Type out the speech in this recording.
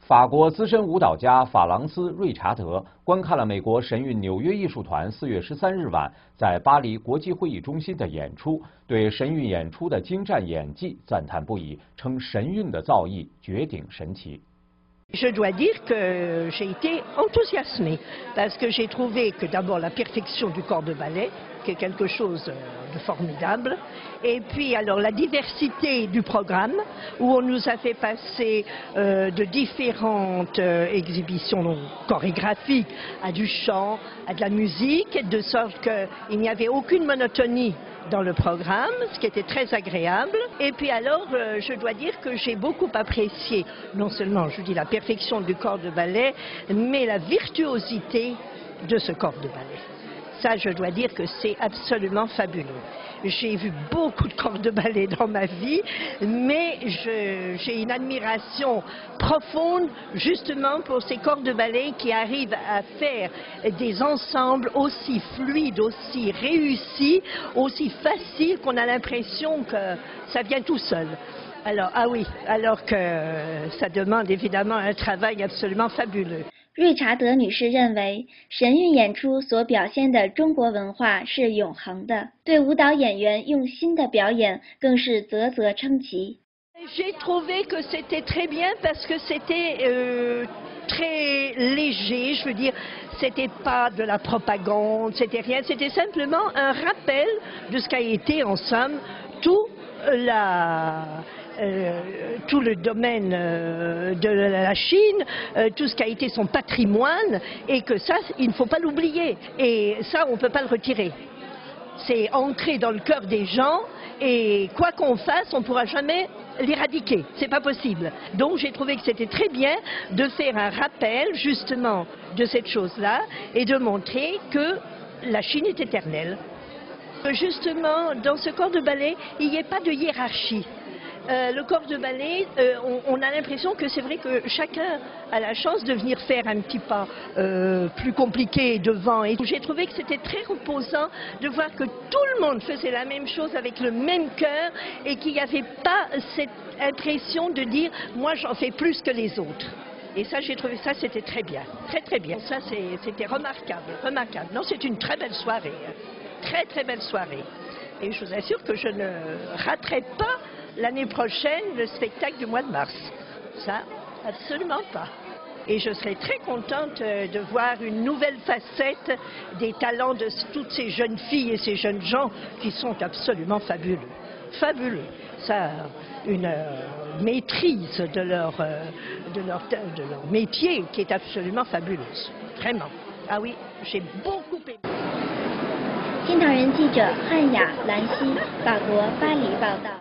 法国资深舞蹈家法朗斯·瑞查德观看了美国神韵纽约艺术团4月13日晚在巴黎国际会议中心的演出，对神韵演出的精湛演技赞叹不已，称神韵的造诣绝顶神奇。 Je dois dire que j'ai été enthousiasmée parce que j'ai trouvé que d'abord la perfection du corps de ballet, qui est quelque chose de formidable, et puis alors la diversité du programme où on nous a fait passer de différentes exhibitions chorégraphiques à du chant, à de la musique, de sorte qu'il n'y avait aucune monotonie dans le programme, ce qui était très agréable. Et puis alors, je dois dire que j'ai beaucoup apprécié, non seulement, je dis, la perfection du corps de ballet, mais la virtuosité de ce corps de ballet. Ça, je dois dire que c'est absolument fabuleux. J'ai vu beaucoup de corps de ballet dans ma vie, mais j'ai une admiration profonde justement pour ces corps de ballet qui arrivent à faire des ensembles aussi fluides, aussi réussis, aussi faciles qu'on a l'impression que ça vient tout seul. Alors, ah oui, alors que ça demande évidemment un travail absolument fabuleux. 瑞查德女士认为，神韵演出所表现的中国文化是永恒的，对舞蹈演员用心的表演更是啧啧称奇。J'ai trouvé que c'était très bien parce que c'était très léger, je veux dire, c'était pas de la propagande, c'était rien, c'était simplement un rappel de ce qu'a été en somme tout le domaine de la Chine, tout ce qui a été son patrimoine, et que ça, il ne faut pas l'oublier. Et ça, on ne peut pas le retirer. C'est ancré dans le cœur des gens, et quoi qu'on fasse, on ne pourra jamais l'éradiquer. C'est pas possible. Donc j'ai trouvé que c'était très bien de faire un rappel, justement, de cette chose-là, et de montrer que la Chine est éternelle. Justement, dans ce corps de ballet, il n'y a pas de hiérarchie. Le corps de ballet, on a l'impression que c'est vrai que chacun a la chance de venir faire un petit pas plus compliqué devant. Et j'ai trouvé que c'était très reposant de voir que tout le monde faisait la même chose avec le même cœur et qu'il n'y avait pas cette impression de dire « moi j'en fais plus que les autres ». Et ça, j'ai trouvé ça, c'était très bien, très très bien. Ça, c'était remarquable, remarquable. Non, c'est une très belle soirée, très très belle soirée. Et je vous assure que je ne raterai pas l'année prochaine le spectacle du mois de mars. Ça, absolument pas. Et je serai très contente de voir une nouvelle facette des talents de toutes ces jeunes filles et ces jeunes gens qui sont absolument fabuleux. Fabuleux. Ça, une maîtrise de leur métier qui est absolument fabuleuse. Vraiment. Ah oui, j'ai beaucoup aimé. 天堂人记者汉雅、兰溪，法国巴黎报道。